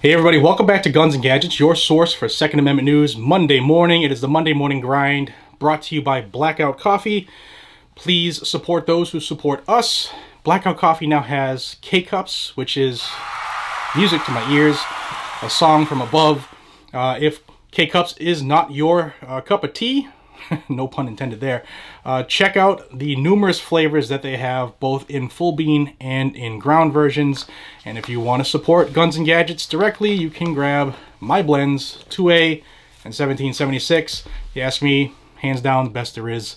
Hey everybody, welcome back to Guns and Gadgets, your source for Second Amendment news. Monday morning, it is the Monday Morning Grind, brought to you by Blackout Coffee. Please support those who support us. Blackout Coffee now has K-Cups, which is music to my ears, a song from above. If K-Cups is not your cup of tea, no pun intended there, check out the numerous flavors that they have, both in full bean and in ground versions. And if you want to support Guns and Gadgets directly, you can grab my blends, 2A and 1776. You ask me, hands down the best there is.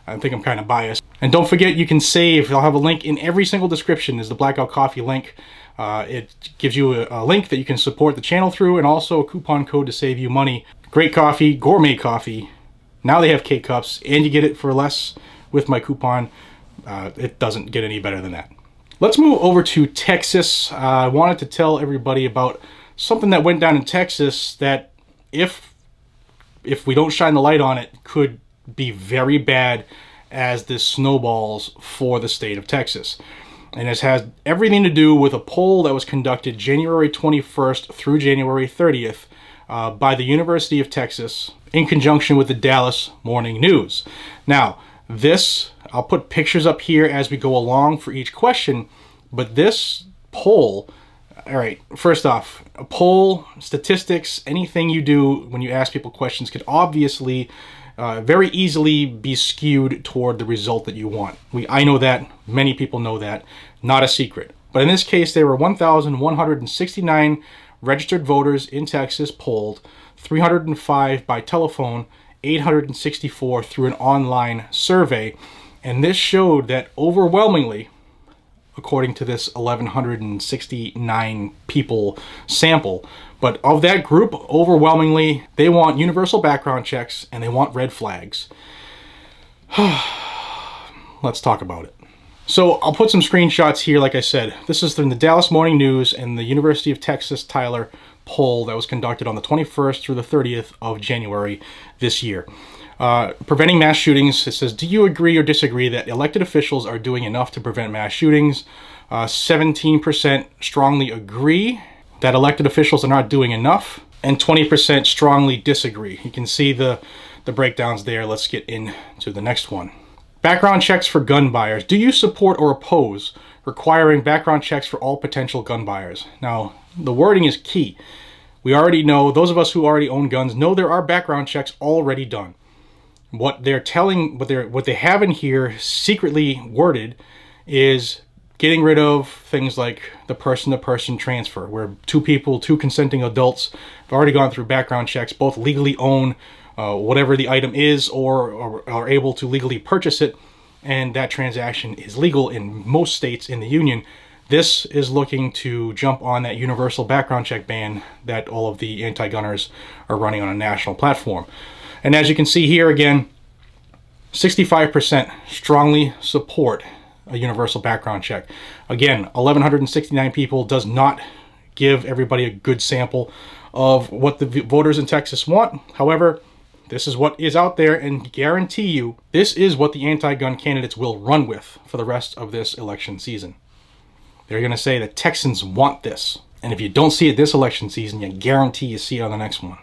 I think I'm kind of biased. And don't forget, you can save. I'll have a link in every single description is the Blackout Coffee link. It gives you a link that you can support the channel through, and also a coupon code to save you money. Great coffee, gourmet coffee. Now they have K-Cups, and you get it for less with my coupon. It doesn't get any better than that. Let's move over to Texas. I wanted to tell everybody about something that went down in Texas that, if we don't shine the light on it, could be very bad as this snowballs for the state of Texas. And it has everything to do with a poll that was conducted January 21st through January 30th by the University of Texas in conjunction with the Dallas Morning News. Now, this, I'll put pictures up here as we go along for each question, but this poll, all right, first off, a poll, statistics, anything you do when you ask people questions could obviously very easily be skewed toward the result that you want. I know that, many people know that, not a secret. But in this case, there were 1,169 registered voters in Texas polled, 305 by telephone, 864 through an online survey. And this showed that overwhelmingly, according to this 1,169 people sample, but of that group, overwhelmingly, they want universal background checks and they want red flags. Let's talk about it. So I'll put some screenshots here. Like I said, this is from the Dallas Morning News and the University of Texas Tyler poll that was conducted on the 21st through the 30th of January this year. Preventing mass shootings, it says, do you agree or disagree that elected officials are doing enough to prevent mass shootings? 17% strongly agree that elected officials are not doing enough, and 20% strongly disagree. You can see the breakdowns there. Let's get into the next one. Background checks for gun buyers. Do you support or oppose requiring background checks for all potential gun buyers? Now, the wording is key. We already know, those of us who already own guns know there are background checks already done. What they have in here secretly worded is getting rid of things like the person-to-person transfer, where two consenting adults have already gone through background checks, both legally own whatever the item is or are able to legally purchase it, and that transaction is legal in most states in the union. This is looking to jump on that universal background check ban that all of the anti-gunners are running on a national platform. And as you can see here again, 65% strongly support a universal background check. Again, 1,169 people does not give everybody a good sample of what the voters in Texas want. However, this is what is out there, and guarantee you, this is what the anti-gun candidates will run with for the rest of this election season. They're going to say the Texans want this. And if you don't see it this election season, you guarantee you see it on the next one.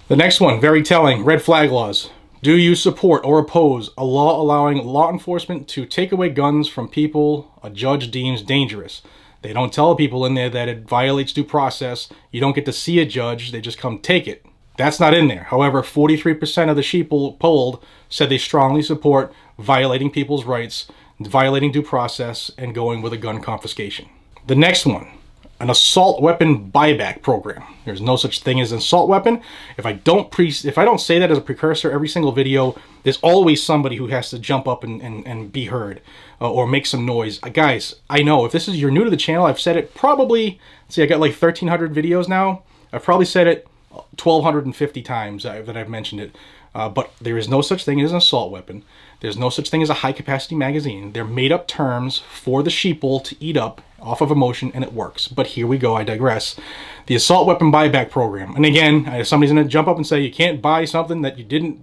The next one, very telling, red flag laws. Do you support or oppose a law allowing law enforcement to take away guns from people a judge deems dangerous? They don't tell people in there that it violates due process. You don't get to see a judge. They just come take it. That's not in there. However, 43% of the sheeple polled said they strongly support violating people's rights, violating due process, and going with a gun confiscation. The next one, an assault weapon buyback program. There's no such thing as an assault weapon. If I don't say that as a precursor every single video, there's always somebody who has to jump up and be heard or make some noise. Guys, I know if you're new to the channel, I've said it probably, see, I got like 1,300 videos now. I've probably said it 1,250 times that I've mentioned it. But there is no such thing as an assault weapon. There's no such thing as a high-capacity magazine. They're made-up terms for the sheeple to eat up off of emotion, and it works. But here we go, I digress. The assault weapon buyback program. And again, somebody's going to jump up and say, you can't buy something that you didn't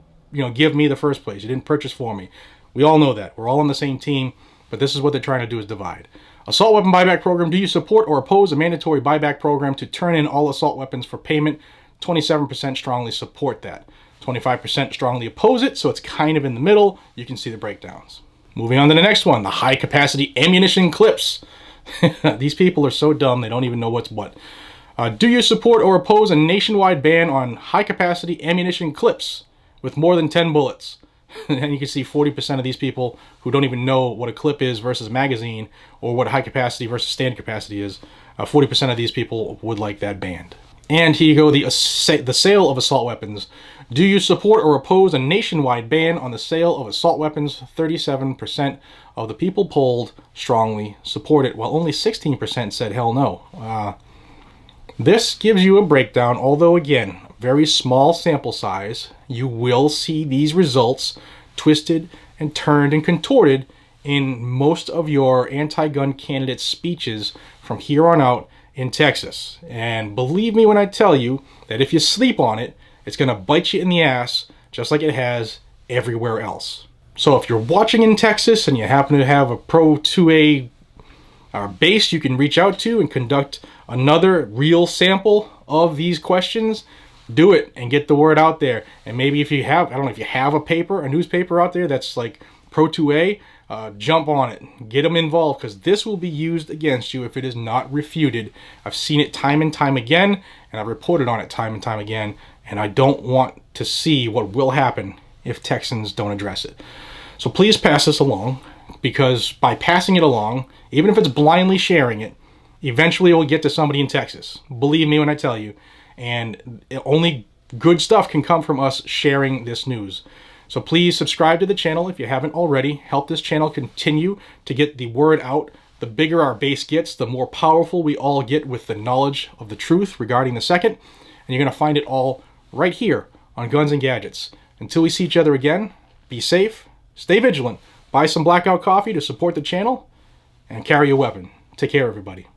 give me the first place. You didn't purchase for me. We all know that. We're all on the same team. but this is what they're trying to do, is divide. Assault weapon buyback program. Do you support or oppose a mandatory buyback program to turn in all assault weapons for payment? 27% strongly support that. 25% strongly oppose it, so it's kind of in the middle. You can see the breakdowns. Moving on to the next one, the high capacity ammunition clips. These people are so dumb, they don't even know what's what. Do you support or oppose a nationwide ban on high capacity ammunition clips with more than 10 bullets? And you can see 40% of these people who don't even know what a clip is versus magazine, or what high capacity versus standard capacity is. 40% of these people would like that banned. And here you go, the sale of assault weapons. Do you support or oppose a nationwide ban on the sale of assault weapons? 37% of the people polled strongly support it, while only 16% said hell no. This gives you a breakdown, although again, very small sample size. You will see these results twisted and turned and contorted in most of your anti-gun candidate speeches from here on out in Texas. And believe me when I tell you that if you sleep on it, it's going to bite you in the ass just like it has everywhere else. So if you're watching in Texas and you happen to have a Pro 2A base you can reach out to and conduct another real sample of these questions, do it and get the word out there. And maybe if you have, I don't know, if you have a newspaper out there that's like Pro 2A, jump on it, get them involved, because this will be used against you if it is not refuted. I've seen it time and time again, and I've reported on it time and time again, and I don't want to see what will happen if Texans don't address it. So please pass this along, because by passing it along, even if it's blindly sharing it, eventually it will get to somebody in Texas. Believe me when I tell you. And only good stuff can come from us sharing this news. So please subscribe to the channel if you haven't already. Help this channel continue to get the word out. The bigger our base gets, the more powerful we all get with the knowledge of the truth regarding the second. And you're going to find it all right here on Guns and Gadgets. Until we see each other again, be safe, stay vigilant, buy some Blackout coffee to support the channel, and carry a weapon. Take care, everybody.